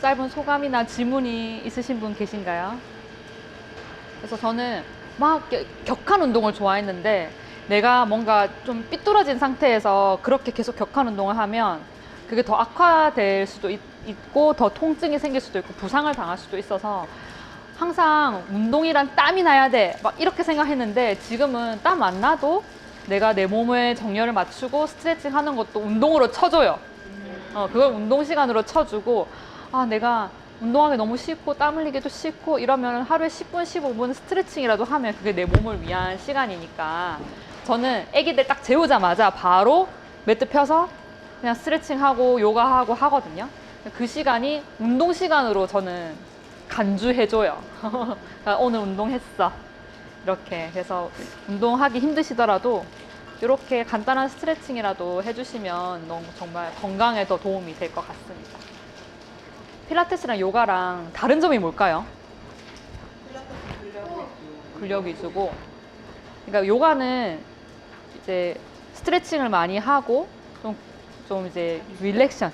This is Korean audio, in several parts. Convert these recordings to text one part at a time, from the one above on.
짧은 소감이나 질문이 있으신 분 계신가요? 그래서 저는 막 격한 운동을 좋아했는데 내가 뭔가 좀 삐뚤어진 상태에서 그렇게 계속 격한 운동을 하면 그게 더 악화될 수도 있고 더 통증이 생길 수도 있고 부상을 당할 수도 있어서 항상 운동이란 땀이 나야 돼 막 이렇게 생각했는데 지금은 땀 안 나도 내가 내 몸에 정렬을 맞추고 스트레칭 하는 것도 운동으로 쳐줘요. 그걸 운동 시간으로 쳐주고 내가 운동하기 너무 싫고 땀 흘리기도 싫고 이러면 하루에 10분 15분 스트레칭이라도 하면 그게 내 몸을 위한 시간이니까 저는 애기들 딱 재우자마자 바로 매트 펴서 그냥 스트레칭하고 요가하고 하거든요. 그 시간이 운동 시간으로 저는 간주해줘요. 오늘 운동했어 이렇게. 그래서 운동하기 힘드시더라도 이렇게 간단한 스트레칭이라도 해주시면 너무 정말 건강에 더 도움이 될 것 같습니다. 필라테스랑 요가랑 다른 점이 뭘까요? 근력 위주고. 그러니까 요가는 이제 스트레칭을 많이 하고 좀 이제 릴렉션,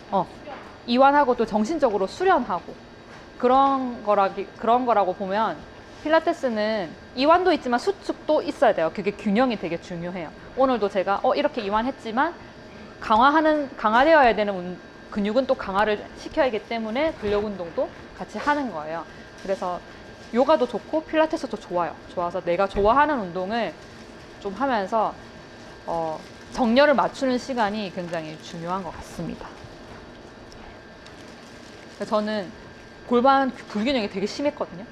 이완하고 또 정신적으로 수련하고 그런 거라고 보면 필라테스는 이완도 있지만 수축도 있어야 돼요. 그게 균형이 되게 중요해요. 오늘도 제가 이렇게 이완했지만 강화되어야 되는 근육은 또 강화를 시켜야 하기 때문에 근력 운동도 같이 하는 거예요. 그래서 요가도 좋고 필라테스도 좋아요. 좋아서 내가 좋아하는 운동을 좀 하면서 정렬을 맞추는 시간이 굉장히 중요한 것 같습니다. 저는 골반 불균형이 되게 심했거든요.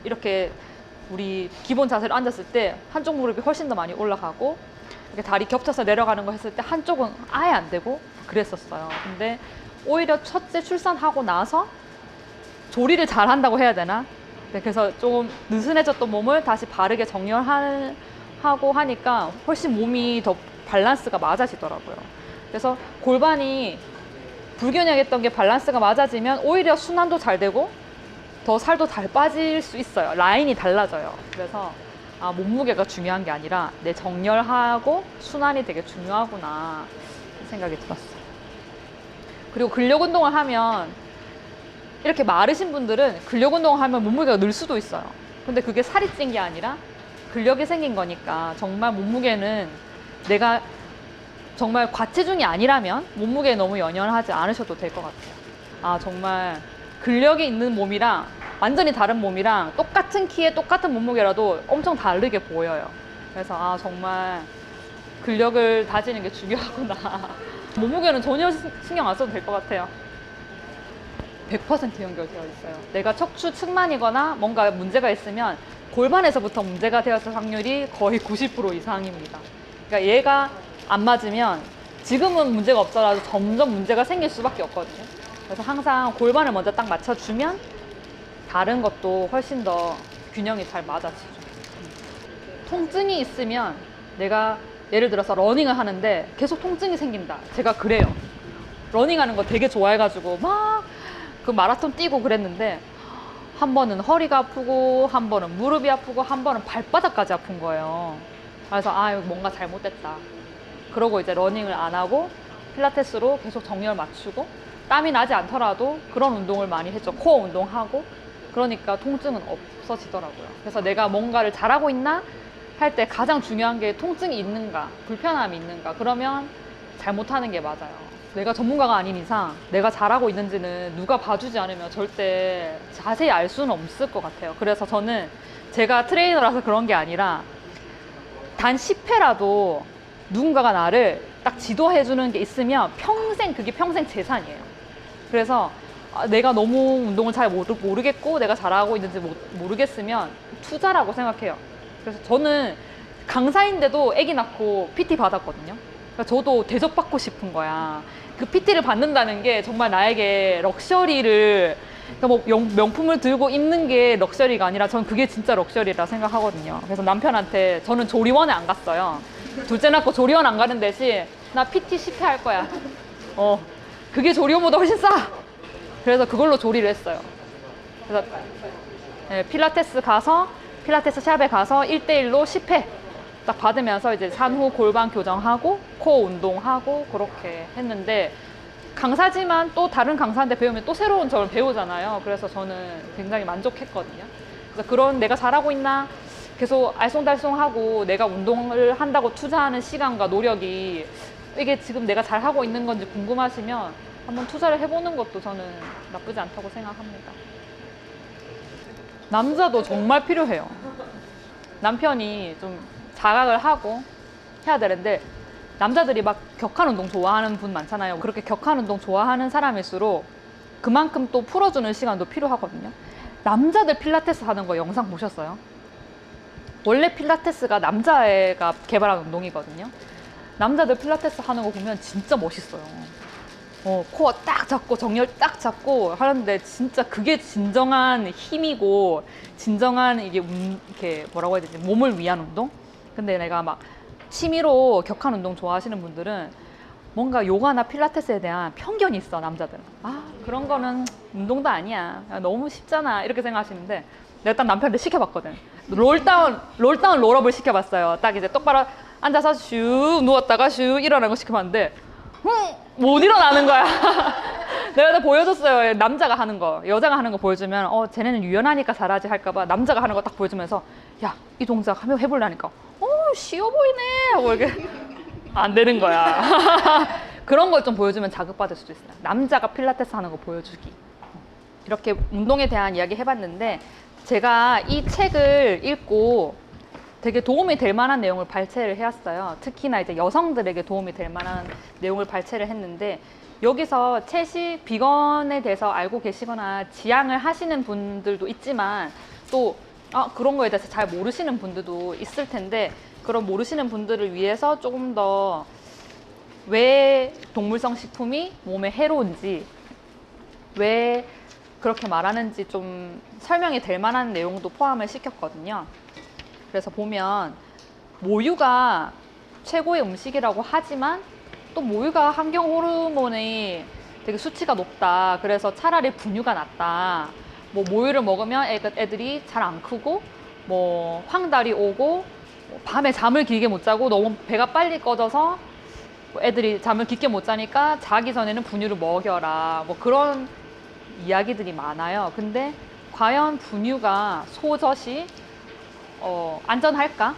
이렇게 우리 기본 자세로 앉았을 때 한쪽 무릎이 훨씬 더 많이 올라가고 이렇게 다리 겹쳐서 내려가는 거 했을 때 한쪽은 아예 안 되고 그랬었어요. 근데 오히려 첫째 출산하고 나서 조리를 잘 한다고 해야 되나? 네, 그래서 조금 느슨해졌던 몸을 다시 바르게 정렬하고 하니까 훨씬 몸이 더 밸런스가 맞아지더라고요. 그래서 골반이 불균형했던 게 밸런스가 맞아지면 오히려 순환도 잘 되고 더 살도 잘 빠질 수 있어요. 라인이 달라져요. 그래서 몸무게가 중요한 게 아니라 내 정렬하고 순환이 되게 중요하구나 생각이 들었어요. 그리고 근력 운동을 하면 이렇게 마르신 분들은 근력 운동을 하면 몸무게가 늘 수도 있어요. 근데 그게 살이 찐 게 아니라 근력이 생긴 거니까 정말 몸무게는 내가 정말 과체중이 아니라면 몸무게에 너무 연연하지 않으셔도 될 것 같아요. 정말 근력이 있는 몸이랑 완전히 다른 몸이랑 똑같은 키에 똑같은 몸무게라도 엄청 다르게 보여요. 그래서 정말 근력을 다지는 게 중요하구나. 몸무게는 전혀 신경 안 써도 될 것 같아요. 100% 연결되어 있어요. 내가 척추 측만이거나 뭔가 문제가 있으면 골반에서부터 문제가 되었을 확률이 거의 90% 이상입니다. 그러니까 얘가 안 맞으면 지금은 문제가 없더라도 점점 문제가 생길 수밖에 없거든요. 그래서 항상 골반을 먼저 딱 맞춰주면 다른 것도 훨씬 더 균형이 잘 맞아지죠. 통증이 있으면 내가 예를 들어서 러닝을 하는데 계속 통증이 생긴다. 제가 그래요. 러닝하는 거 되게 좋아해가지고 막 그 마라톤 뛰고 그랬는데 한 번은 허리가 아프고 한 번은 무릎이 아프고 한 번은 발바닥까지 아픈 거예요. 그래서 뭔가 잘못됐다. 그러고 이제 러닝을 안 하고 필라테스로 계속 정렬 맞추고 땀이 나지 않더라도 그런 운동을 많이 했죠. 코어 운동하고. 그러니까 통증은 없어지더라고요. 그래서 내가 뭔가를 잘하고 있나 할 때 가장 중요한 게 통증이 있는가, 불편함이 있는가. 그러면 잘못하는 게 맞아요. 내가 전문가가 아닌 이상 내가 잘하고 있는지는 누가 봐주지 않으면 절대 자세히 알 수는 없을 것 같아요. 그래서 저는 제가 트레이너라서 그런 게 아니라 단 10회라도 누군가가 나를 딱 지도해주는 게 있으면 그게 평생 재산이에요. 그래서 내가 너무 운동을 잘 모르겠고 내가 잘하고 있는지 모르겠으면 투자라고 생각해요. 그래서 저는 강사인데도 아기 낳고 PT 받았거든요. 그러니까 저도 대접받고 싶은 거야. 그 PT를 받는다는 게 정말 나에게 럭셔리를, 그러니까 뭐 명품을 들고 입는 게 럭셔리가 아니라 전 그게 진짜 럭셔리라 생각하거든요. 그래서 남편한테 저는 조리원에 안 갔어요. 둘째 낳고 조리원 안 가는 대신 나 PT 10회 할 거야. 그게 조리원보다 훨씬 싸. 그래서 그걸로 조리를 했어요. 그래서 필라테스 샵에 가서 1대1로 10회 딱 받으면서 이제 산후 골반 교정하고 코어 운동하고 그렇게 했는데 강사지만 또 다른 강사한테 배우면 또 새로운 점을 배우잖아요. 그래서 저는 굉장히 만족했거든요. 그래서 그런 내가 잘하고 있나 계속 알쏭달쏭하고 내가 운동을 한다고 투자하는 시간과 노력이 이게 지금 내가 잘하고 있는 건지 궁금하시면 한번 투자를 해보는 것도 저는 나쁘지 않다고 생각합니다. 남자도 정말 필요해요. 남편이 좀 자각을 하고 해야 되는데 남자들이 막 격한 운동 좋아하는 분 많잖아요. 그렇게 격한 운동 좋아하는 사람일수록 그만큼 또 풀어주는 시간도 필요하거든요. 남자들 필라테스 하는 거 영상 보셨어요? 원래 필라테스가 남자애가 개발한 운동이거든요. 남자들 필라테스 하는 거 보면 진짜 멋있어요. 코어 딱 잡고 정렬 딱 잡고 하는데 진짜 그게 진정한 힘이고 진정한 이렇게 뭐라고 해야 되지? 몸을 위한 운동? 근데 내가 막 취미로 격한 운동 좋아하시는 분들은 뭔가 요가나 필라테스에 대한 편견이 있어, 남자들은. 아, 그런 거는 운동도 아니야. 너무 쉽잖아. 이렇게 생각하시는데 내가 딱 남편한테 시켜봤거든. 롤다운, 롤업을 시켜봤어요. 딱 이제 똑바로 앉아서 슉 누웠다가 슉 일어나는 거 시켜봤는데 못 일어나는 거야. 내가 다 보여줬어요. 남자가 하는 거. 여자가 하는 거 보여주면 쟤네는 유연하니까 잘하지 할까봐 남자가 하는 거 딱 보여주면서 야, 이 동작 한번 해보려니까 쉬워 보이네 하고 이렇게 안 되는 거야. 그런 걸 좀 보여주면 자극받을 수도 있어요. 남자가 필라테스 하는 거 보여주기. 이렇게 운동에 대한 이야기 해봤는데 제가 이 책을 읽고 되게 도움이 될 만한 내용을 발췌를 해왔어요. 특히나 이제 여성들에게 도움이 될 만한 내용을 발췌를 했는데 여기서 채식 비건에 대해서 알고 계시거나 지향을 하시는 분들도 있지만 또 그런 거에 대해서 잘 모르시는 분들도 있을 텐데 그런 모르시는 분들을 위해서 조금 더 왜 동물성 식품이 몸에 해로운지 왜 그렇게 말하는지 좀 설명이 될 만한 내용도 포함을 시켰거든요. 그래서 보면 모유가 최고의 음식이라고 하지만 또 모유가 환경 호르몬이 되게 수치가 높다. 그래서 차라리 분유가 낫다. 뭐 모유를 먹으면 애들이 잘 안 크고 뭐 황달이 오고 밤에 잠을 길게 못 자고 너무 배가 빨리 꺼져서 애들이 잠을 깊게 못 자니까 자기 전에는 분유를 먹여라. 뭐 그런 이야기들이 많아요. 근데 과연 분유가 소젖이 안전할까?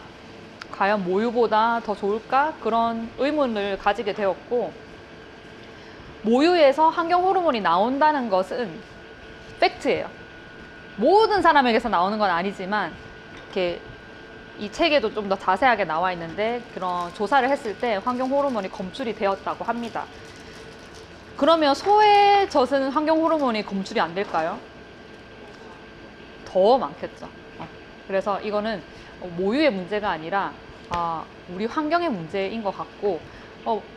과연 모유보다 더 좋을까? 그런 의문을 가지게 되었고 모유에서 환경 호르몬이 나온다는 것은 팩트예요. 모든 사람에게서 나오는 건 아니지만 이렇게 이 책에도 좀 더 자세하게 나와 있는데 그런 조사를 했을 때 환경 호르몬이 검출이 되었다고 합니다. 그러면 소의 젖은 환경 호르몬이 검출이 안 될까요? 더 많겠죠. 그래서 이거는 모유의 문제가 아니라 우리 환경의 문제인 것 같고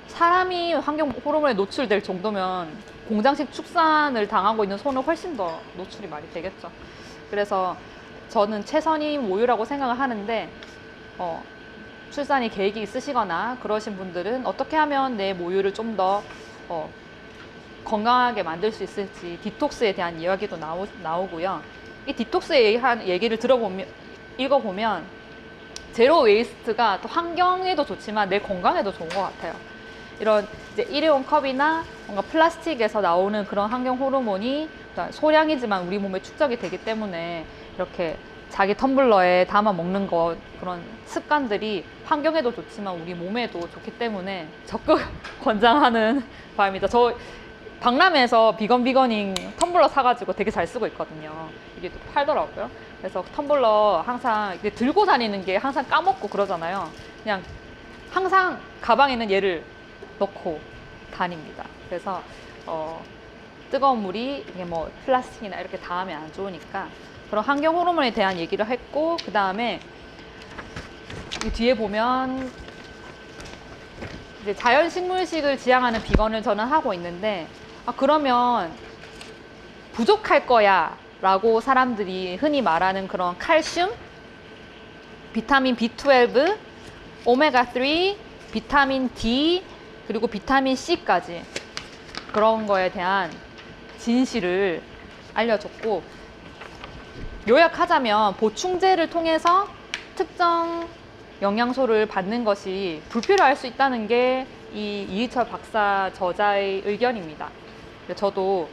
사람이 환경 호르몬에 노출될 정도면 공장식 축산을 당하고 있는 소는 훨씬 더 노출이 많이 되겠죠. 그래서 저는 최선이 모유라고 생각을 하는데 출산이 계획이 있으시거나 그러신 분들은 어떻게 하면 내 모유를 좀 더 건강하게 만들 수 있을지 디톡스에 대한 이야기도 나오고요. 이 디톡스에 대한 얘기를 읽어보면 제로 웨이스트가 또 환경에도 좋지만 내 건강에도 좋은 것 같아요. 이런 이제 일회용 컵이나 뭔가 플라스틱에서 나오는 그런 환경 호르몬이 소량이지만 우리 몸에 축적이 되기 때문에 이렇게 자기 텀블러에 담아 먹는 것 그런 습관들이 환경에도 좋지만 우리 몸에도 좋기 때문에 적극 권장하는 바입니다. 저 박람회에서 비건잉 텀블러 사가지고 되게 잘 쓰고 있거든요. 이게 또 팔더라고요. 그래서 텀블러 항상 이렇게 들고 다니는 게 항상 까먹고 그러잖아요. 그냥 항상 가방에는 얘를 넣고 다닙니다. 그래서 뜨거운 물이 이게 뭐 플라스틱이나 이렇게 닿으면 안 좋으니까 그런 환경 호르몬에 대한 얘기를 했고 그 다음에 이 뒤에 보면 이제 자연 식물식을 지향하는 비건을 저는 하고 있는데 그러면 부족할 거야 라고 사람들이 흔히 말하는 그런 칼슘, 비타민 B12, 오메가3, 비타민 D 그리고 비타민 C까지 그런 거에 대한 진실을 알려줬고 요약하자면 보충제를 통해서 특정 영양소를 받는 것이 불필요할 수 있다는 게 이 이희철 박사 저자의 의견입니다. 저도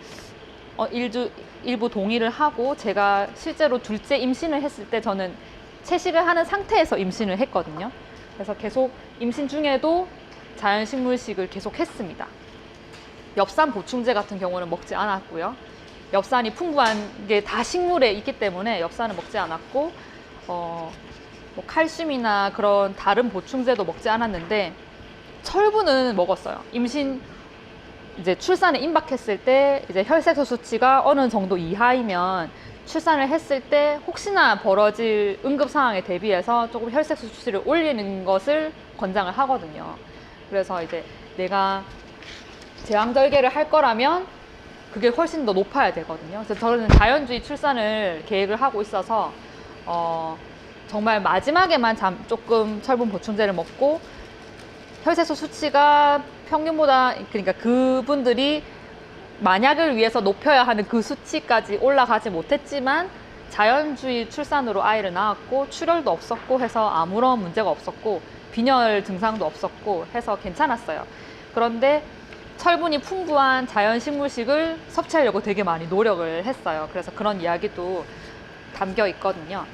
일부 동의를 하고 제가 실제로 둘째 임신을 했을 때 저는 채식을 하는 상태에서 임신을 했거든요. 그래서 계속 임신 중에도 자연식물식을 계속 했습니다. 엽산 보충제 같은 경우는 먹지 않았고요. 엽산이 풍부한 게 다 식물에 있기 때문에 엽산은 먹지 않았고 뭐 칼슘이나 그런 다른 보충제도 먹지 않았는데 철분은 먹었어요. 임신 이제 출산에 임박했을 때 이제 혈색소 수치가 어느 정도 이하이면 출산을 했을 때 혹시나 벌어질 응급 상황에 대비해서 조금 혈색소 수치를 올리는 것을 권장을 하거든요. 그래서 이제 내가 제왕절개를 할 거라면 그게 훨씬 더 높아야 되거든요. 그래서 저는 자연주의 출산을 계획을 하고 있어서 정말 마지막에만 조금 철분 보충제를 먹고 혈색소 수치가 평균보다, 그러니까 그분들이 만약을 위해서 높여야 하는 그 수치까지 올라가지 못했지만 자연주의 출산으로 아이를 낳았고 출혈도 없었고 해서 아무런 문제가 없었고 빈혈 증상도 없었고 해서 괜찮았어요. 그런데 철분이 풍부한 자연식물식을 섭취하려고 되게 많이 노력을 했어요. 그래서 그런 이야기도 담겨 있거든요.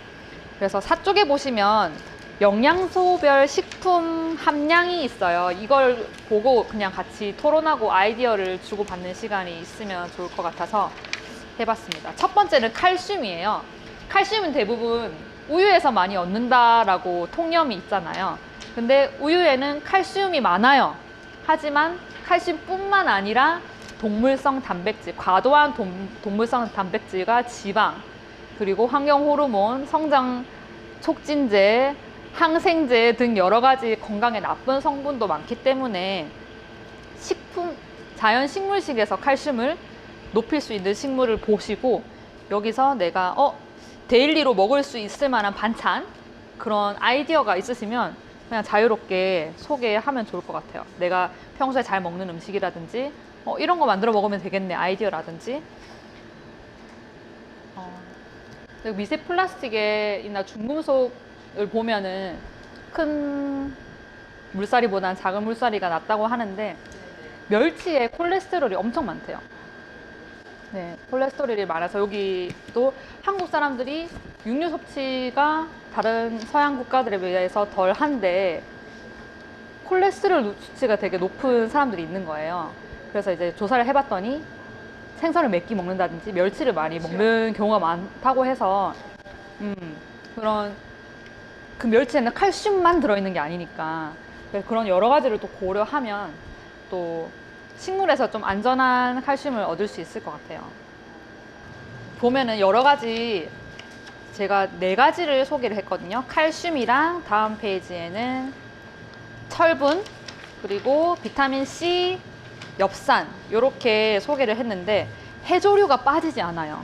그래서 사 쪽에 보시면 영양소별 식품 함량이 있어요. 이걸 보고 그냥 같이 토론하고 아이디어를 주고받는 시간이 있으면 좋을 것 같아서 해봤습니다. 첫 번째는 칼슘이에요. 칼슘은 대부분 우유에서 많이 얻는다라고 통념이 있잖아요. 근데 우유에는 칼슘이 많아요. 하지만 칼슘뿐만 아니라 동물성 단백질, 과도한 동물성 단백질과 지방, 그리고 환경 호르몬, 성장 촉진제, 항생제 등 여러 가지 건강에 나쁜 성분도 많기 때문에 자연 식물식에서 칼슘을 높일 수 있는 식물을 보시고 여기서 내가 데일리로 먹을 수 있을 만한 반찬, 그런 아이디어가 있으시면 그냥 자유롭게 소개하면 좋을 것 같아요. 내가 평소에 잘 먹는 음식이라든지 이런 거 만들어 먹으면 되겠네, 아이디어라든지. 미세 플라스틱이나 중금속을 보면은 큰 물살이보다는 작은 물살이가 낫다고 하는데 멸치에 콜레스테롤이 엄청 많대요. 네, 콜레스테롤이 많아서 여기도 한국 사람들이 육류 섭취가 다른 서양 국가들에 비해서 덜한데 콜레스테롤 수치가 되게 높은 사람들이 있는 거예요. 그래서 이제 조사를 해봤더니 생선을 몇 끼 먹는다든지 멸치를 많이 먹는 경우가 많다고 해서 그런 그 멸치에는 칼슘만 들어있는 게 아니니까 그런 여러 가지를 또 고려하면 또 식물에서 좀 안전한 칼슘을 얻을 수 있을 것 같아요. 보면은 여러 가지, 제가 4가지를 소개를 했거든요. 칼슘이랑 다음 페이지에는 철분, 그리고 비타민 C, 엽산 이렇게 소개를 했는데 해조류가 빠지지 않아요.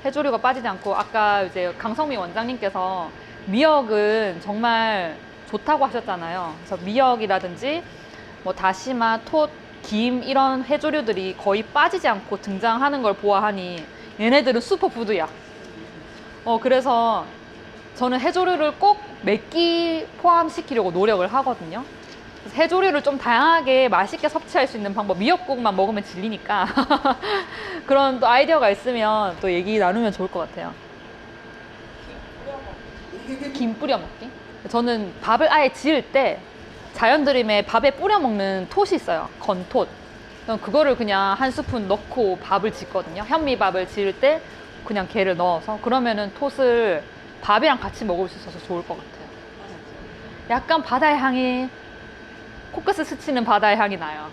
해조류가 빠지지 않고 아까 이제 강성미 원장님께서 미역은 정말 좋다고 하셨잖아요. 그래서 미역이라든지 뭐 다시마, 톳, 김 이런 해조류들이 거의 빠지지 않고 등장하는 걸 보아하니 얘네들은 슈퍼푸드야. 그래서 저는 해조류를 꼭 몇 끼 포함시키려고 노력을 하거든요. 그래서 해조류를 좀 다양하게 맛있게 섭취할 수 있는 방법, 미역국만 먹으면 질리니까 그런 또 아이디어가 있으면 또 얘기 나누면 좋을 것 같아요. 김 뿌려 먹기? 저는 밥을 아예 지을 때 자연드림에 밥에 뿌려 먹는 톳이 있어요. 건톳. 그거를 그냥 한 스푼 넣고 밥을 짓거든요. 현미밥을 지을 때 그냥 걔를 넣어서 그러면은 톳을 밥이랑 같이 먹을 수 있어서 좋을 것 같아요. 약간 바다의 향이, 코끝을 스치는 바다의 향이 나요.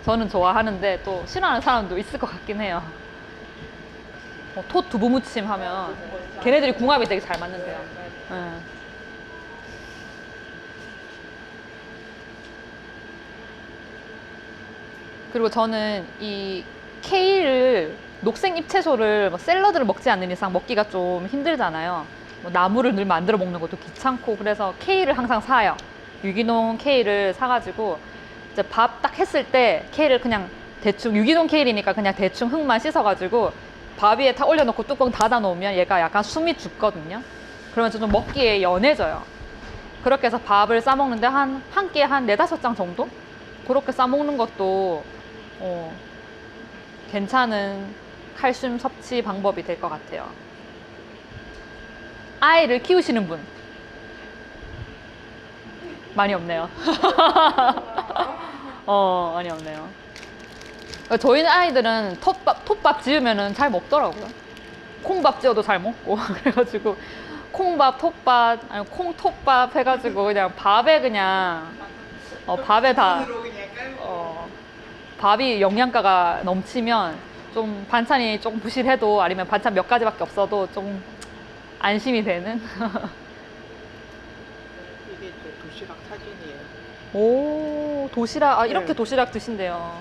저는 좋아하는데 또 싫어하는 사람도 있을 것 같긴 해요. 톳 두부무침 하면 걔네들이 궁합이 되게 잘 맞는데요. 그리고 저는 이 케일을, 녹색 잎채소를 샐러드를 먹지 않는 이상 먹기가 좀 힘들잖아요. 나물을 늘 만들어 먹는 것도 귀찮고, 그래서 케일을 항상 사요. 유기농 케일을 사가지고 이제 밥 딱 했을 때 케일을 그냥 대충, 유기농 케일이니까 그냥 대충 흙만 씻어가지고 밥 위에 탁 올려놓고 뚜껑 닫아 놓으면 얘가 약간 숨이 죽거든요. 그러면 좀 먹기에 연해져요. 그렇게 해서 밥을 싸 먹는데 한 끼에 한 4-5장 정도 그렇게 싸먹는 것도 괜찮은 칼슘 섭취 방법이 될 것 같아요. 아이를 키우시는 분 많이 없네요. 많이 없네요. 저희는 아이들은 톱밥 지으면은 잘 먹더라고요. 콩밥 지어도 잘 먹고 그래가지고 콩밥, 톱밥, 아니 콩톱밥 해가지고 그냥 밥에 그냥 밥에 다 밥이 영양가가 넘치면 좀 반찬이 조금 부실해도 아니면 반찬 몇 가지밖에 없어도 좀 안심이 되는. 이게 이제 도시락 사진이에요. 오, 도시락. 아, 이렇게 네. 도시락 드신대요.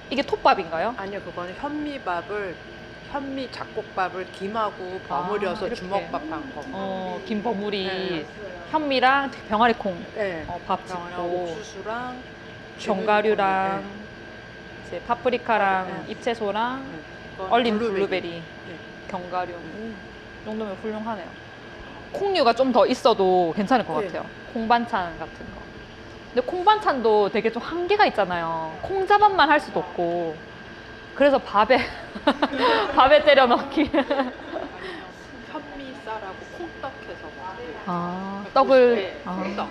이게 톱밥인가요? 아니요, 그거는 현미 잡곡밥을 김하고 버무려서 이렇게. 주먹밥 한 거. 김 버무리, 네. 현미랑 병아리 콩, 네. 밥 병아리랑 짓고, 옥수수랑 견과류랑, 이제 파프리카랑 네. 잎채소랑 이거는 얼린 블루베리, 네. 견과류. 이 정도면 훌륭하네요. 콩류가 좀 더 있어도 괜찮을 것 네. 같아요. 콩반찬 같은 거. 근데 콩반찬도 되게 좀 한계가 있잖아요. 콩자반만 할 수도 없고. 그래서 밥에 때려 넣기. 아니면 현미쌀하고 콩떡해서 먹어요. 아, 떡을 네, 콩떡.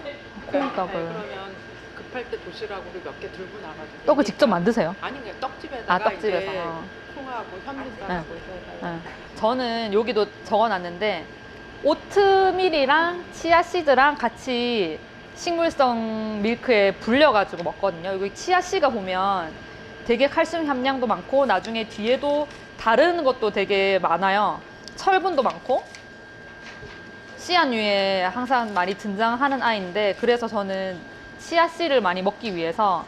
콩떡을. 네, 그러면 급할 때 도시락으로 몇 개 들고 나가지고. 떡을 직접 만드세요? 아니 그냥 떡집에다가 떡집에서. 이제 콩하고 현미쌀하고 해서 네. 저는 여기도 적어놨는데 오트밀이랑 치아씨드랑 같이 식물성 밀크에 불려가지고 먹거든요. 여기 치아씨가 보면 되게 칼슘 함량도 많고 나중에 뒤에도 다른 것도 되게 많아요. 철분도 많고 씨앗류에 항상 많이 등장하는 아이인데 그래서 저는 치아씨를 많이 먹기 위해서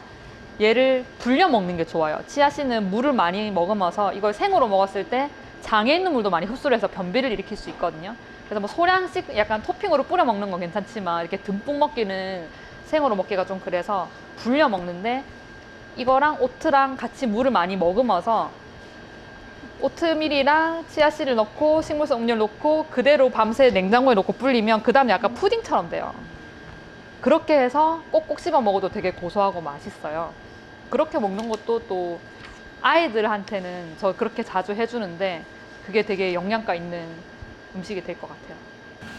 얘를 불려 먹는 게 좋아요. 치아씨는 물을 많이 머금어서 이걸 생으로 먹었을 때 장에 있는 물도 많이 흡수를 해서 변비를 일으킬 수 있거든요. 그래서 뭐 소량씩 약간 토핑으로 뿌려 먹는 건 괜찮지만 이렇게 듬뿍 먹기는 생으로 먹기가 좀 그래서 불려 먹는데 이거랑 오트랑 같이 물을 많이 머금어서 오트밀이랑 치아씨를 넣고 식물성 음료를 넣고 그대로 밤새 냉장고에 넣고 불리면 그 다음에 약간 푸딩처럼 돼요. 그렇게 해서 꼭꼭 씹어 먹어도 되게 고소하고 맛있어요. 그렇게 먹는 것도 또 아이들한테는 저 그렇게 자주 해주는데 그게 되게 영양가 있는 음식이 될 것 같아요.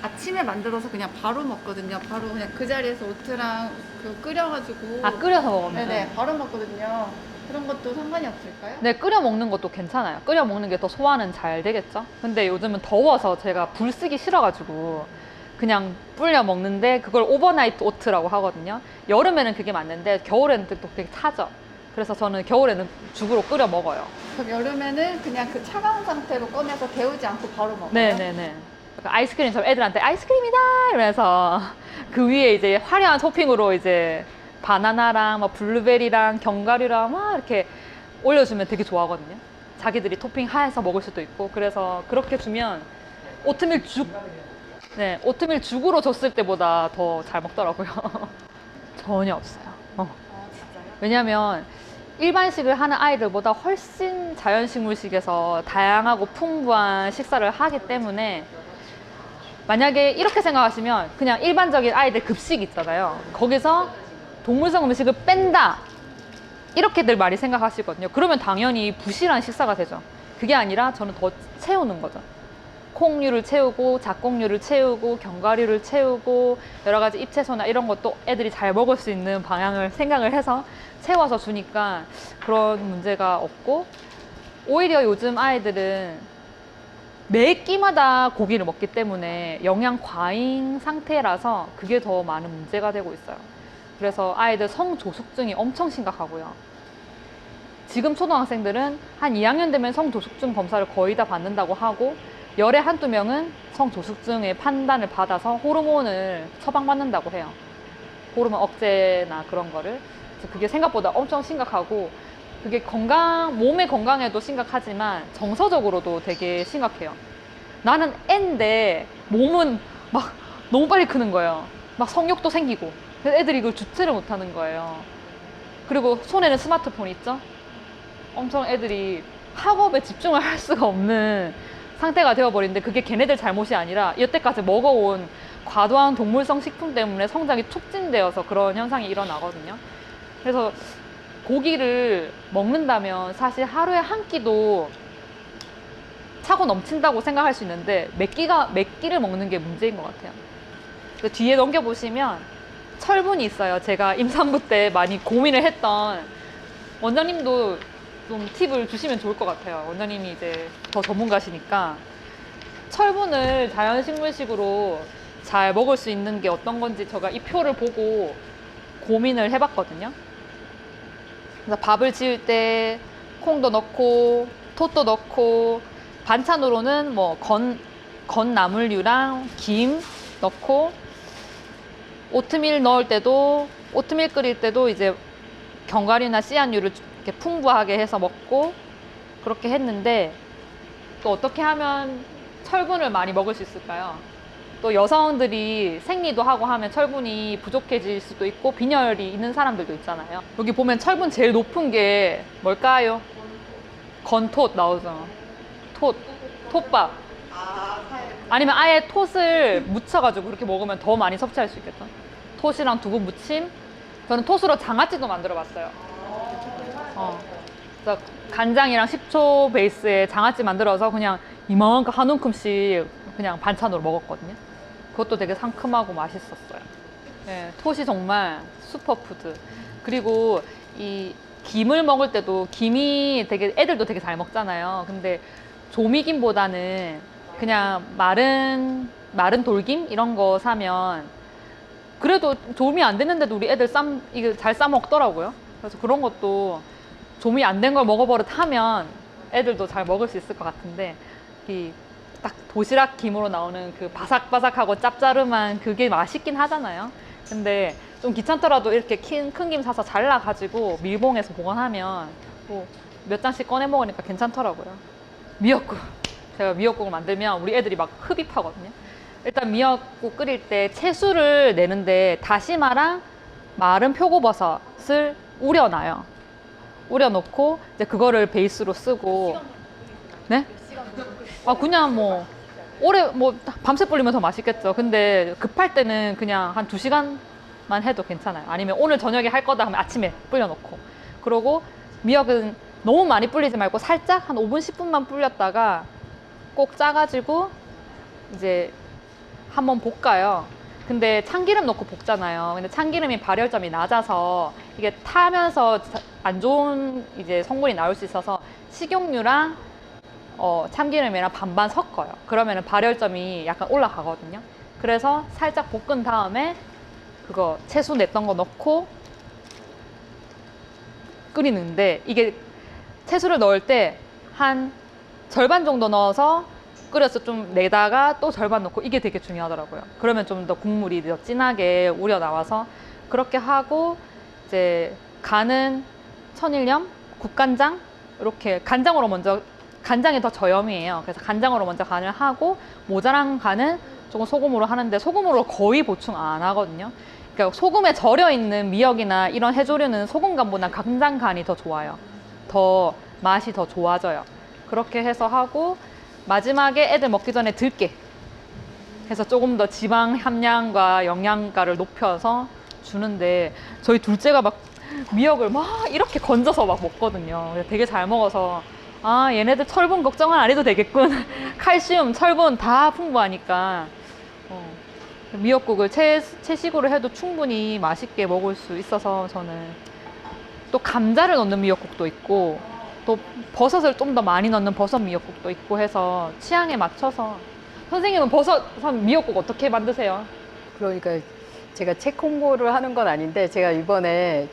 아침에 만들어서 그냥 바로 먹거든요. 바로 그냥 그 자리에서 오트랑 그 끓여가지고. 아, 끓여서 먹으면? 네네, 바로 먹거든요. 그런 것도 상관이 없을까요? 네, 끓여 먹는 것도 괜찮아요. 끓여 먹는 게 더 소화는 잘 되겠죠? 근데 요즘은 더워서 제가 불 쓰기 싫어가지고 그냥 불려 먹는데 그걸 오버나이트 오트라고 하거든요. 여름에는 그게 맞는데 겨울에는 또 되게 타죠. 그래서 저는 겨울에는 죽으로 끓여 먹어요. 그럼 여름에는 그냥 그 차가운 상태로 꺼내서 데우지 않고 바로 먹어요? 네네네. 아이스크림처럼 애들한테 아이스크림이다! 이러면서 그 위에 이제 화려한 토핑으로 이제 바나나랑 막 블루베리랑 견과류랑 막 이렇게 올려주면 되게 좋아하거든요. 자기들이 토핑 하해서 먹을 수도 있고 그래서 그렇게 주면 오트밀 죽, 네, 오트밀 죽으로 줬을 때보다 더 잘 먹더라고요. 전혀 없어요. 아, 진짜요? 왜냐면 일반식을 하는 아이들보다 훨씬 자연식물식에서 다양하고 풍부한 식사를 하기 때문에 만약에 이렇게 생각하시면 그냥 일반적인 아이들 급식 있잖아요. 거기서 동물성 음식을 뺀다. 이렇게들 많이 생각하시거든요. 그러면 당연히 부실한 식사가 되죠. 그게 아니라 저는 더 채우는 거죠. 콩류를 채우고 잡곡류를 채우고 견과류를 채우고 여러 가지 잎채소나 이런 것도 애들이 잘 먹을 수 있는 방향을 생각을 해서 채워서 주니까 그런 문제가 없고 오히려 요즘 아이들은 매 끼마다 고기를 먹기 때문에 영양 과잉 상태라서 그게 더 많은 문제가 되고 있어요. 그래서 아이들 성조숙증이 엄청 심각하고요. 지금 초등학생들은 한 2학년 되면 성조숙증 검사를 거의 다 받는다고 하고 열에 한두 명은 성조숙증의 판단을 받아서 호르몬을 처방받는다고 해요. 호르몬 억제나 그런 거를. 그래서 그게 생각보다 엄청 심각하고 그게 몸의 건강에도 심각하지만 정서적으로도 되게 심각해요. 나는 애인데 몸은 막 너무 빨리 크는 거예요. 막 성욕도 생기고. 그래서 애들이 이걸 주체를 못 하는 거예요. 그리고 손에는 스마트폰 있죠? 엄청 애들이 학업에 집중을 할 수가 없는 상태가 되어버리는데 그게 걔네들 잘못이 아니라 여태까지 먹어온 과도한 동물성 식품 때문에 성장이 촉진되어서 그런 현상이 일어나거든요. 그래서 고기를 먹는다면 사실 하루에 한 끼도 차고 넘친다고 생각할 수 있는데 몇 끼를 먹는 게 문제인 것 같아요. 그 뒤에 넘겨보시면 철분이 있어요. 제가 임산부 때 많이 고민을 했던, 원장님도 좀 팁을 주시면 좋을 것 같아요. 원장님이 이제 더 전문가시니까. 철분을 자연식물식으로 잘 먹을 수 있는 게 어떤 건지 제가 이 표를 보고 고민을 해봤거든요. 그래서 밥을 지을 때 콩도 넣고 톳도 넣고, 반찬으로는 뭐 건나물류랑 김 넣고, 오트밀 넣을 때도, 오트밀 끓일 때도 이제 견과류나 씨앗류를 이렇게 풍부하게 해서 먹고, 그렇게 했는데, 또 어떻게 하면 철분을 많이 먹을 수 있을까요? 또 여성들이 생리도 하고 하면 철분이 부족해질 수도 있고 빈혈이 있는 사람들도 있잖아요. 여기 보면 철분 제일 높은 게 뭘까요? 건톳 나오죠. 톳밥. 아니면 아예 톳을 무쳐가지고 그렇게 먹으면 더 많이 섭취할 수 있겠죠. 톳이랑 두부 무침. 저는 톳으로 장아찌도 만들어봤어요. 그래서 간장이랑 식초 베이스에 장아찌 만들어서 그냥 이만큼 한 움큼씩 그냥 반찬으로 먹었거든요. 그것도 되게 상큼하고 맛있었어요. 네, 톳이 정말 슈퍼푸드. 그리고 이 김을 먹을 때도, 김이 되게 애들도 되게 잘 먹잖아요. 근데 조미김보다는 그냥 마른 돌김 이런 거 사면 그래도 조미 안 됐는데도 우리 애들 이게 잘 싸 먹더라고요. 그래서 그런 것도 조미 안 된 걸 먹어버릇 하면 애들도 잘 먹을 수 있을 것 같은데, 이 딱 도시락 김으로 나오는 그 바삭바삭하고 짭짜름한 그게 맛있긴 하잖아요. 근데 좀 귀찮더라도 이렇게 큰 김 사서 잘라가지고 밀봉해서 보관하면 뭐 몇 장씩 꺼내 먹으니까 괜찮더라고요. 미역국. 제가 미역국을 만들면 우리 애들이 막 흡입하거든요. 일단 미역국 끓일 때 채수를 내는데 다시마랑 마른 표고버섯을 우려놔요. 우려놓고 이제 그거를 베이스로 쓰고. 네? 그냥 뭐 오래 밤새 불리면 더 맛있겠죠. 근데 급할 때는 그냥 한 2시간만 해도 괜찮아요. 아니면 오늘 저녁에 할 거다 하면 아침에 불려놓고. 그러고 미역은 너무 많이 불리지 말고 살짝 한 5분 10분만 불렸다가 꼭 짜가지고 이제 한번 볶아요. 근데 참기름 넣고 볶잖아요. 근데 참기름이 발열점이 낮아서 이게 타면서 안 좋은 이제 성분이 나올 수 있어서 식용유랑 참기름이랑 반반 섞어요. 그러면 발열점이 약간 올라가거든요. 그래서 살짝 볶은 다음에 그거 채수 냈던 거 넣고 끓이는데, 이게 채수를 넣을 때 한 절반 정도 넣어서 끓여서 좀 내다가 또 절반 넣고, 이게 되게 중요하더라고요. 그러면 좀 더 국물이 더 진하게 우려 나와서. 그렇게 하고 이제 간은 천일염, 국간장, 이렇게 간장으로 먼저, 간장이 더 저염이에요. 그래서 간장으로 먼저 간을 하고 모자란 간은 조금 소금으로 하는데, 소금으로 거의 보충 안 하거든요. 그러니까 소금에 절여 있는 미역이나 이런 해조류는 소금 간보다 간장 간이 더 좋아요. 더 맛이 더 좋아져요. 그렇게 해서 하고 마지막에 애들 먹기 전에 들깨 해서 조금 더 지방 함량과 영양가를 높여서 주는데, 저희 둘째가 막 미역을 막 이렇게 건져서 막 먹거든요. 되게 잘 먹어서 얘네들 철분 걱정은 안 해도 되겠군. 칼슘, 철분 다 풍부하니까 미역국을 채식으로 해도 충분히 맛있게 먹을 수 있어서, 저는 또 감자를 넣는 미역국도 있고 또 버섯을 좀 더 많이 넣는 버섯 미역국도 있고 해서 취향에 맞춰서. 선생님은 미역국 어떻게 만드세요? 그러니까 제가 책 홍보를 하는 건 아닌데, 제가 이번에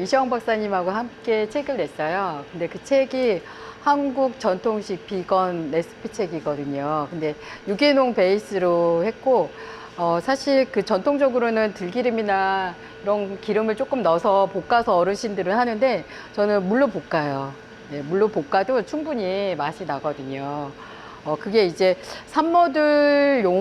이시영 박사님하고 함께 책을 냈어요. 근데 그 책이 한국 전통식 비건 레시피 책이거든요. 근데 유기농 베이스로 했고, 사실 그 전통적으로는 들기름이나 이런 기름을 조금 넣어서 볶아서 어르신들은 하는데, 저는 물로 볶아요. 네, 물로 볶아도 충분히 맛이 나거든요. 그게 이제 산모들용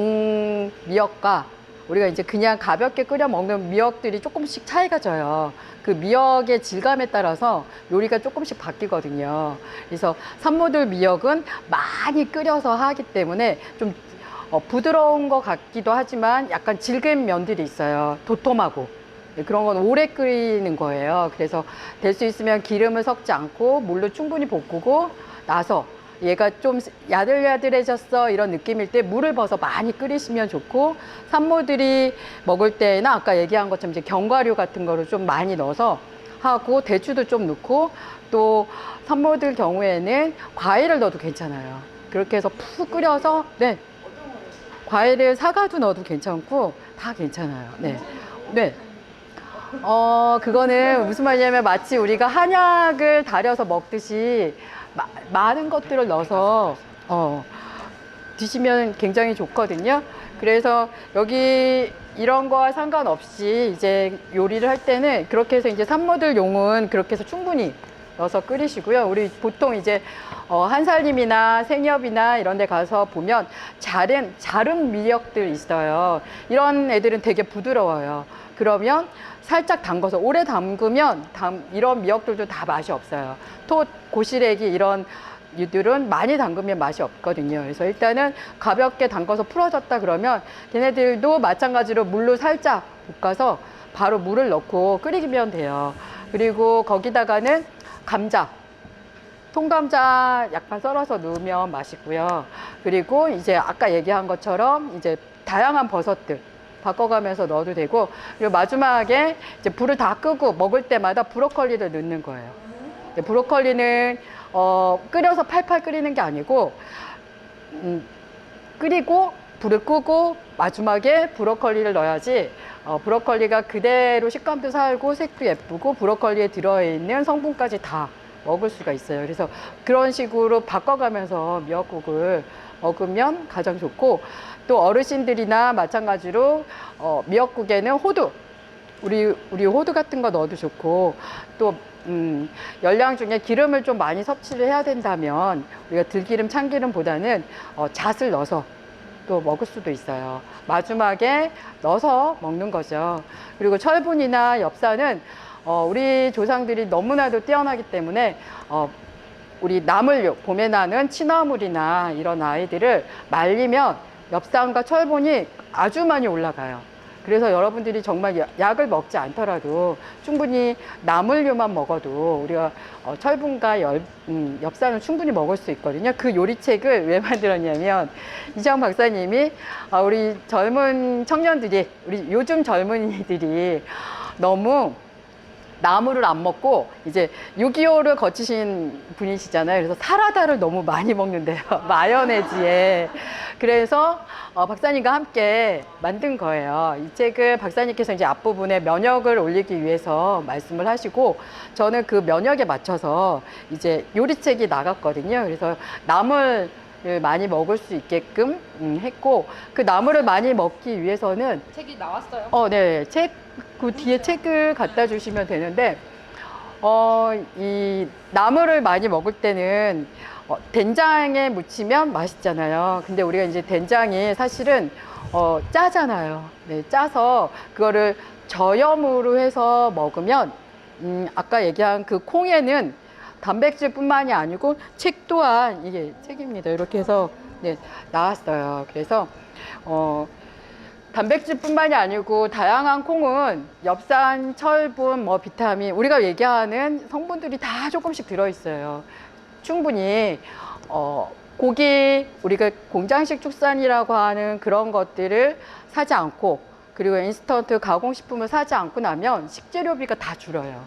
미역과 우리가 이제 그냥 가볍게 끓여 먹는 미역들이 조금씩 차이가 져요. 그 미역의 질감에 따라서 요리가 조금씩 바뀌거든요. 그래서 산모들 미역은 많이 끓여서 하기 때문에 좀 부드러운 것 같기도 하지만 약간 질긴 면들이 있어요. 도톰하고. 그런 건 오래 끓이는 거예요. 그래서 될 수 있으면 기름을 섞지 않고 물로 충분히 볶고 나서 얘가 좀 야들야들해졌어 이런 느낌일 때 물을 벗어 많이 끓이시면 좋고, 산모들이 먹을 때는 아까 얘기한 것처럼 이제 견과류 같은 거를 좀 많이 넣어서 하고, 대추도 좀 넣고, 또 산모들 경우에는 과일을 넣어도 괜찮아요. 그렇게 해서 푹 끓여서, 네, 과일을 사과도 넣어도 괜찮고 다 괜찮아요. 네, 네. 그거는 무슨 말이냐면 마치 우리가 한약을 달여서 먹듯이 많은 것들을 넣어서 드시면 굉장히 좋거든요. 그래서 여기 이런 거와 상관없이 이제 요리를 할 때는 그렇게 해서 이제 산모들 용은 그렇게 해서 충분히 넣어서 끓이시고요. 우리 보통 이제 한살림이나 생협이나 이런 데 가서 보면 자른 미역들 있어요. 이런 애들은 되게 부드러워요. 그러면 살짝 담궈서 오래 담그면 이런 미역들도 다 맛이 없어요. 톳, 고시래기 이런 유들은 많이 담그면 맛이 없거든요. 그래서 일단은 가볍게 담궈서 풀어졌다 그러면 걔네들도 마찬가지로 물로 살짝 볶아서 바로 물을 넣고 끓이면 돼요. 그리고 거기다가는 감자, 통감자 약간 썰어서 넣으면 맛있고요. 그리고 이제 아까 얘기한 것처럼 이제 다양한 버섯들 바꿔가면서 넣어도 되고, 그리고 마지막에 이제 불을 다 끄고 먹을 때마다 브로콜리를 넣는 거예요. 브로콜리는 끓여서 팔팔 끓이는 게 아니고 끓이고 불을 끄고 마지막에 브로콜리를 넣어야지 브로콜리가 그대로 식감도 살고 색도 예쁘고 브로콜리에 들어있는 성분까지 다 먹을 수가 있어요. 그래서 그런 식으로 바꿔가면서 미역국을 먹으면 가장 좋고, 또 어르신들이나 마찬가지로 미역국에는 호두, 우리 호두 같은 거 넣어도 좋고, 또 열량 중에 기름을 좀 많이 섭취를 해야 된다면 우리가 들기름, 참기름보다는 잣을 넣어서 또 먹을 수도 있어요. 마지막에 넣어서 먹는 거죠. 그리고 철분이나 엽산은 우리 조상들이 너무나도 뛰어나기 때문에 우리 나물류, 봄에 나는 취나물이나 이런 아이들을 말리면 엽산과 철분이 아주 많이 올라가요. 그래서 여러분들이 정말 약을 먹지 않더라도 충분히 나물류만 먹어도 우리가 철분과 엽산을 충분히 먹을 수 있거든요. 그 요리책을 왜 만들었냐면 이정 박사님이 우리 젊은 청년들이, 우리 요즘 젊은이들이 너무 나물을 안 먹고 이제 6.25를 거치신 분이시잖아요. 그래서 사라다를 너무 많이 먹는데요. 마요네즈에. 그래서 박사님과 함께 만든 거예요. 이 책을 박사님께서 이제 앞부분에 면역을 올리기 위해서 말씀을 하시고, 저는 그 면역에 맞춰서 이제 요리책이 나갔거든요. 그래서 나물을 많이 먹을 수 있게끔 했고, 그 나물을 많이 먹기 위해서는 책이 나왔어요. 네. 그 뒤에 책을 갖다 주시면 되는데, 이 나물을 많이 먹을 때는 된장에 무치면 맛있잖아요. 근데 우리가 이제 된장이 사실은 짜잖아요. 네, 짜서 그거를 저염으로 해서 먹으면 아까 얘기한 그 콩에는 단백질뿐만이 아니고 책 또한, 이게 책입니다. 이렇게 해서 네, 나왔어요. 그래서 단백질뿐만이 아니고 다양한 콩은 엽산, 철분, 비타민, 우리가 얘기하는 성분들이 다 조금씩 들어있어요. 충분히 고기, 우리가 공장식 축산이라고 하는 그런 것들을 사지 않고, 그리고 인스턴트 가공식품을 사지 않고 나면 식재료비가 다 줄어요.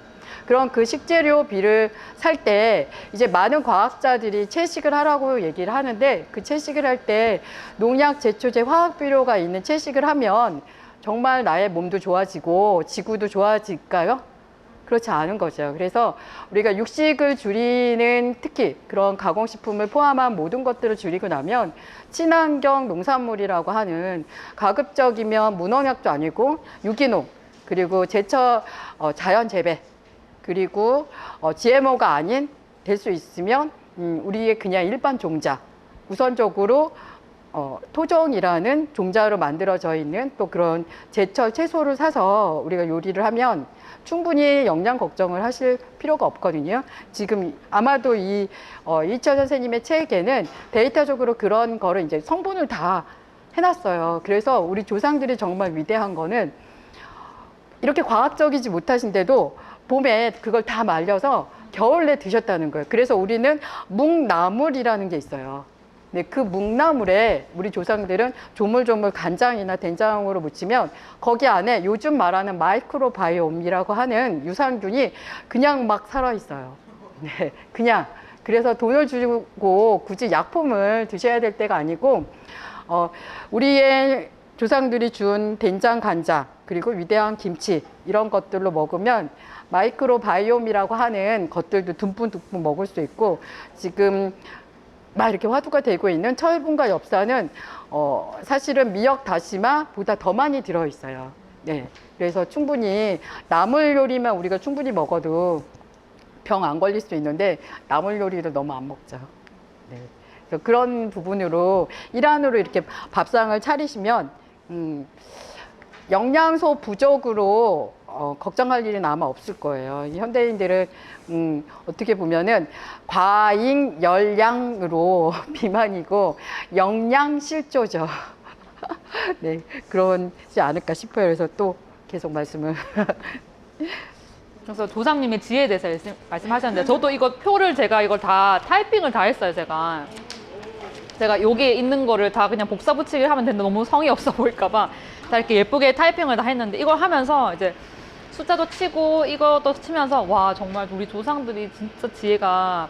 그럼 그 식재료비를 살 때 이제 많은 과학자들이 채식을 하라고 얘기를 하는데, 그 채식을 할 때 농약, 제초제, 화학비료가 있는 채식을 하면 정말 나의 몸도 좋아지고 지구도 좋아질까요? 그렇지 않은 거죠. 그래서 우리가 육식을 줄이는, 특히 그런 가공식품을 포함한 모든 것들을 줄이고 나면 친환경 농산물이라고 하는, 가급적이면 무농약도 아니고 유기농, 그리고 제철 자연 재배, 그리고 GMO가 아닌, 될 수 있으면 우리의 그냥 일반 종자, 우선적으로 토종이라는 종자로 만들어져 있는 또 그런 제철 채소를 사서 우리가 요리를 하면 충분히 영양 걱정을 하실 필요가 없거든요. 지금 아마도 이철 선생님의 책에는 데이터적으로 그런 거를 이제 성분을 다 해놨어요. 그래서 우리 조상들이 정말 위대한 거는 이렇게 과학적이지 못하신데도 봄에 그걸 다 말려서 겨울에 드셨다는 거예요. 그래서 우리는 묵나물이라는 게 있어요. 네, 그 묵나물에 우리 조상들은 조물조물 간장이나 된장으로 무치면 거기 안에 요즘 말하는 마이크로바이옴이라고 하는 유산균이 그냥 막 살아있어요. 네, 그냥. 그래서 돈을 주고 굳이 약품을 드셔야 될 때가 아니고, 우리의 조상들이 준 된장, 간장, 그리고 위대한 김치, 이런 것들로 먹으면 마이크로바이옴이라고 하는 것들도 듬뿍듬뿍 먹을 수 있고, 지금 막 이렇게 화두가 되고 있는 철분과 엽산은 사실은 미역 다시마보다 더 많이 들어있어요. 네, 그래서 충분히 나물 요리만 우리가 충분히 먹어도 병 안 걸릴 수 있는데 나물 요리를 너무 안 먹죠. 네. 그래서 그런 부분으로 일환으로 이렇게 밥상을 차리시면 영양소 부족으로 걱정할 일은 아마 없을 거예요. 이 현대인들은 어떻게 보면은 과잉 열량으로 비만이고 영양 실조죠. 네, 그러지 않을까 싶어요. 그래서 또 계속 말씀을. 그래서 조상님의 지혜에 대해서 말씀하셨는데 저도 이거 표를 제가 이걸 다 타이핑을 다 했어요. 제가 여기에 있는 거를 다 그냥 복사 붙이기 하면 되는데 너무 성의 없어 보일까봐 다 이렇게 예쁘게 타이핑을 다 했는데, 이걸 하면서 이제 숫자도 치고 이것도 치면서 와, 정말 우리 조상들이 진짜 지혜가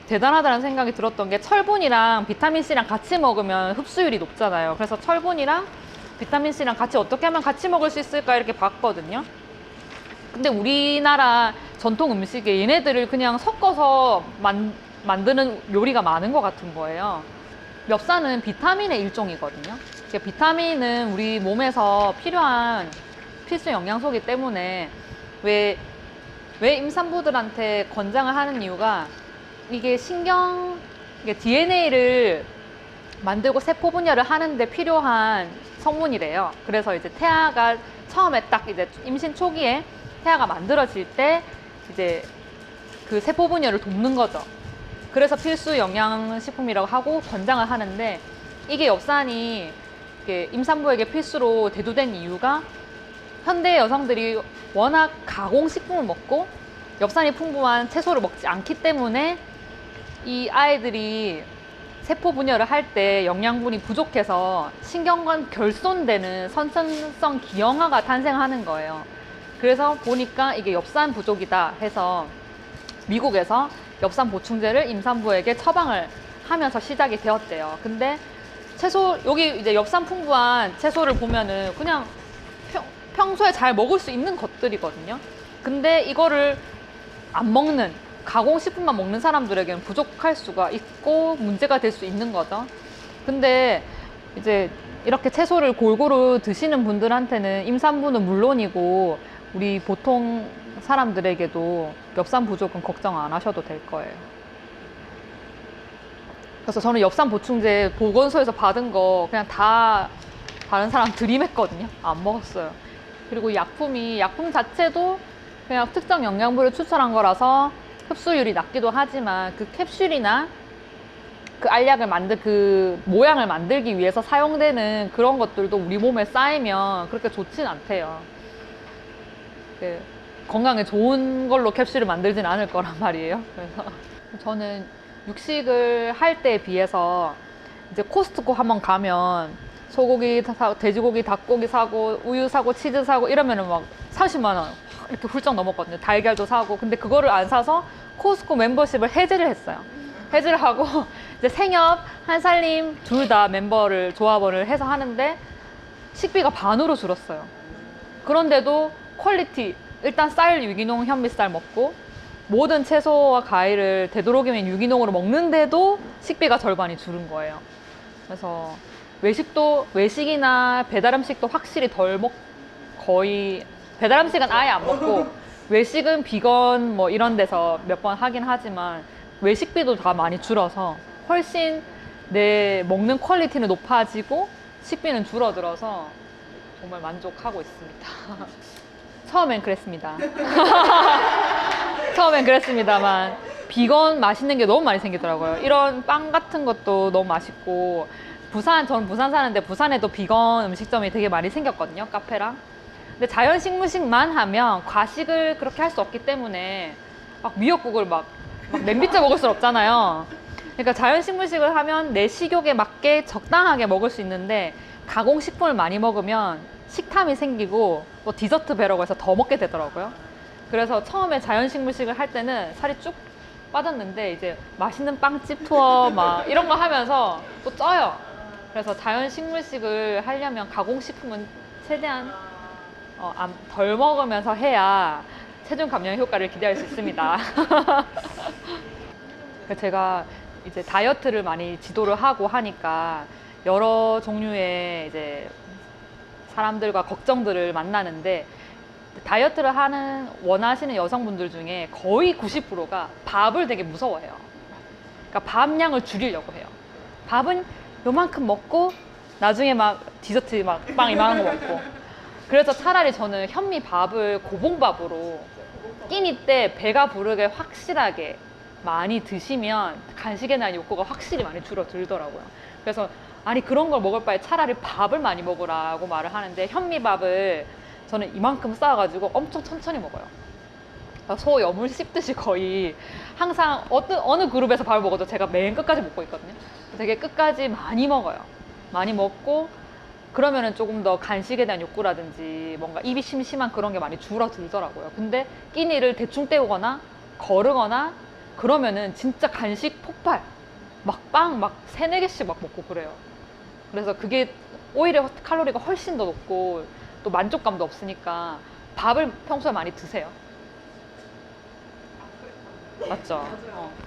대단하다는 생각이 들었던 게, 철분이랑 비타민C랑 같이 먹으면 흡수율이 높잖아요. 그래서 철분이랑 비타민C랑 같이 어떻게 하면 같이 먹을 수 있을까 이렇게 봤거든요. 근데 우리나라 전통 음식에 얘네들을 그냥 섞어서 만드는 요리가 많은 것 같은 거예요. 엽산은 비타민의 일종이거든요. 비타민은 우리 몸에서 필요한 필수 영양소이기 때문에 왜 임산부들한테 권장을 하는 이유가, 이게 DNA를 만들고 세포 분열을 하는데 필요한 성분이래요. 그래서 이제 태아가 처음에 딱 이제 임신 초기에 태아가 만들어질 때 이제 그 세포 분열을 돕는 거죠. 그래서 필수 영양식품이라고 하고 권장을 하는데, 이게 엽산이 임산부에게 필수로 대두된 이유가, 현대 여성들이 워낙 가공식품을 먹고 엽산이 풍부한 채소를 먹지 않기 때문에 이 아이들이 세포 분열을 할 때 영양분이 부족해서 신경관 결손되는 선천성 기형아가 탄생하는 거예요. 그래서 보니까 이게 엽산 부족이다 해서 미국에서 엽산 보충제를 임산부에게 처방을 하면서 시작이 되었대요. 근데 여기 이제 엽산 풍부한 채소를 보면은 그냥 평소에 잘 먹을 수 있는 것들이거든요. 근데 이거를 안 먹는, 가공식품만 먹는 사람들에게는 부족할 수가 있고 문제가 될 수 있는 거죠. 근데 이제 이렇게 채소를 골고루 드시는 분들한테는 임산부는 물론이고 우리 보통 사람들에게도 엽산 부족은 걱정 안 하셔도 될 거예요. 그래서 저는 엽산 보충제 보건소에서 받은 거 그냥 다 다른 사람 들이맸거든요. 안 먹었어요. 그리고 약품 자체도 그냥 특정 영양분을 추출한 거라서 흡수율이 낮기도 하지만, 그 캡슐이나 그 알약을 그 모양을 만들기 위해서 사용되는 그런 것들도 우리 몸에 쌓이면 그렇게 좋진 않대요. 건강에 좋은 걸로 캡슐을 만들진 않을 거란 말이에요. 그래서 저는 육식을 할 때에 비해서 이제 코스트코 한번 가면 소고기 사고, 돼지고기, 닭고기 사고, 우유 사고, 치즈 사고 이러면은 막 30만 원 이렇게 훌쩍 넘었거든요. 달걀도 사고. 근데 그거를 안 사서 코스트코 멤버십을 해지를 했어요. 해지를 하고 이제 생협, 한살림 둘 다 멤버를 조합원을 해서 하는데 식비가 반으로 줄었어요. 그런데도 퀄리티, 일단 쌀 유기농 현미쌀 먹고 모든 채소와 과일을 되도록이면 유기농으로 먹는데도 식비가 절반이 줄은 거예요. 그래서 외식이나 배달음식도 확실히 거의 배달음식은 아예 안 먹고 외식은 비건 뭐 이런 데서 몇 번 하긴 하지만 외식비도 다 많이 줄어서 훨씬 내 먹는 퀄리티는 높아지고 식비는 줄어들어서 정말 만족하고 있습니다. 처음엔 그랬습니다. 처음엔 그랬습니다만 비건 맛있는 게 너무 많이 생기더라고요. 이런 빵 같은 것도 너무 맛있고, 저는 부산 사는데 부산에도 비건 음식점이 되게 많이 생겼거든요. 카페랑. 근데 자연식물식만 하면 과식을 그렇게 할 수 없기 때문에 막 미역국을 막 냄비째 먹을 수 없잖아요. 그러니까 자연식물식을 하면 내 식욕에 맞게 적당하게 먹을 수 있는데 가공식품을 많이 먹으면 식탐이 생기고 또 디저트 배라고 해서 더 먹게 되더라고요. 그래서 처음에 자연식물식을 할 때는 살이 쭉 빠졌는데 이제 맛있는 빵집 투어 막 이런 거 하면서 또 쪄요. 그래서 자연식물식을 하려면 가공식품은 최대한 덜 먹으면서 해야 체중 감량 효과를 기대할 수 있습니다. 제가 이제 다이어트를 많이 지도를 하고 하니까 여러 종류의 이제 사람들과 걱정들을 만나는데 다이어트를 원하시는 여성분들 중에 거의 90%가 밥을 되게 무서워해요. 그러니까 밥량을 줄이려고 해요. 밥은 요만큼 먹고 나중에 막 디저트 막 빵 이만한 거 먹고. 그래서 차라리 저는 현미밥을 고봉밥으로 끼니 때 배가 부르게 확실하게 많이 드시면 간식에 대한 욕구가 확실히 많이 줄어들더라고요. 그래서 아니 그런 걸 먹을 바에 차라리 밥을 많이 먹으라고 말을 하는데 현미밥을 저는 이만큼 쌓아가지고 엄청 천천히 먹어요. 소 여물 씹듯이 거의 항상 어느 그룹에서 밥을 먹어도 제가 맨 끝까지 먹고 있거든요. 되게 끝까지 많이 먹어요. 많이 먹고 그러면은 조금 더 간식에 대한 욕구라든지 뭔가 입이 심심한 그런 게 많이 줄어들더라고요. 근데 끼니를 대충 때우거나 거르거나 그러면은 진짜 간식 폭발 막 빵 막 3-4개씩 막 먹고 그래요. 그래서 그게 오히려 칼로리가 훨씬 더 높고 또 만족감도 없으니까 밥을 평소에 많이 드세요. 맞죠?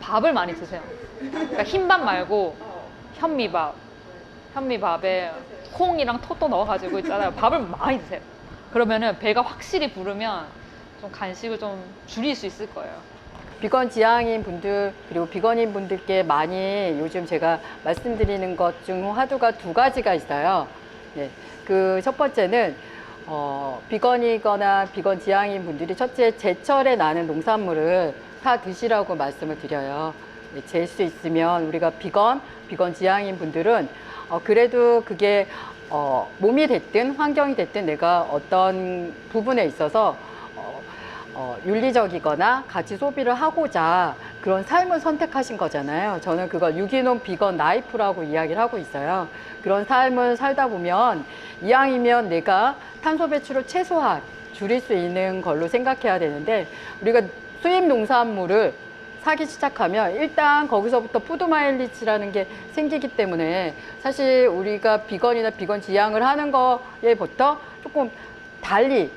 밥을 많이 드세요. 그러니까 흰밥 말고 현미밥에 콩이랑 토도 넣어가지고 있잖아요. 밥을 많이 드세요. 그러면은 배가 확실히 부르면 좀 간식을 좀 줄일 수 있을 거예요. 비건 지향인 분들 그리고 비건인 분들께 많이 요즘 제가 말씀드리는 것 중 화두가 2가지가 있어요. 네, 그 첫 번째는 비건이거나 비건 지향인 분들이 첫째 제철에 나는 농산물을 사 드시라고 말씀을 드려요. 네, 잴 수 있으면 우리가 비건 지향인 분들은 그래도 그게 몸이 됐든 환경이 됐든 내가 어떤 부분에 있어서 윤리적이거나 같이 소비를 하고자 그런 삶을 선택하신 거잖아요. 저는 그걸 유기농 비건 라이프라고 이야기를 하고 있어요. 그런 삶을 살다 보면 이왕이면 내가 탄소 배출을 최소한 줄일 수 있는 걸로 생각해야 되는데 우리가 수입 농산물을 사기 시작하면 일단 거기서부터 푸드 마일리지라는 게 생기기 때문에 사실 우리가 비건이나 비건 지향을 하는 거에부터 조금 달리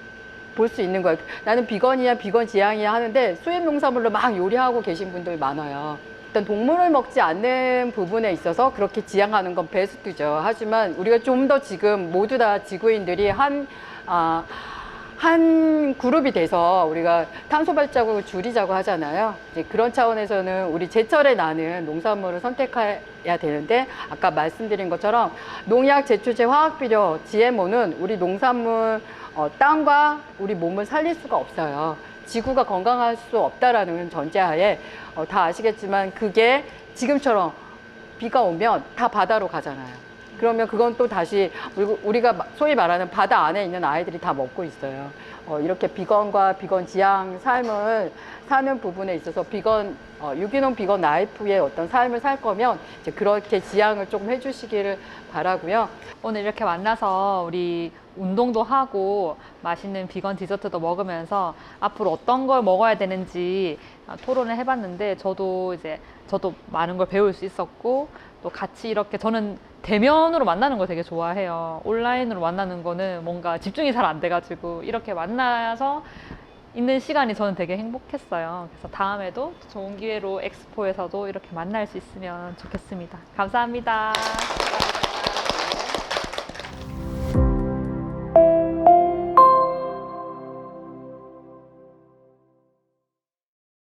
볼 수 있는 거예요. 나는 비건이야 비건 지향이야 하는데 수입 농산물로 막 요리하고 계신 분들 많아요. 일단 동물을 먹지 않는 부분에 있어서 그렇게 지향하는 건 베스트죠. 하지만 우리가 좀 더 지금 모두 다 지구인들이 한 그룹이 돼서 우리가 탄소 발자국을 줄이자고 하잖아요. 이제 그런 차원에서는 우리 제철에 나는 농산물을 선택해야 되는데 아까 말씀드린 것처럼 농약, 제초제, 화학비료, GMO는 우리 농산물 땅과 우리 몸을 살릴 수가 없어요. 지구가 건강할 수 없다라는 전제하에 다 아시겠지만 그게 지금처럼 비가 오면 다 바다로 가잖아요. 그러면 그건 또 다시 우리가 소위 말하는 바다 안에 있는 아이들이 다 먹고 있어요. 이렇게 비건과 비건 지향 삶을 사는 부분에 있어서 유기농 비건 라이프의 어떤 삶을 살 거면 이제 그렇게 지향을 조금 해주시기를 바라고요. 오늘 이렇게 만나서 우리 운동도 하고 맛있는 비건 디저트도 먹으면서 앞으로 어떤 걸 먹어야 되는지 토론을 해봤는데 저도 많은 걸 배울 수 있었고 또 같이 이렇게 저는 대면으로 만나는 걸 되게 좋아해요. 온라인으로 만나는 거는 뭔가 집중이 잘 안 돼가지고 이렇게 만나서 있는 시간이 저는 되게 행복했어요. 그래서 다음에도 좋은 기회로 엑스포에서도 이렇게 만날 수 있으면 좋겠습니다. 감사합니다.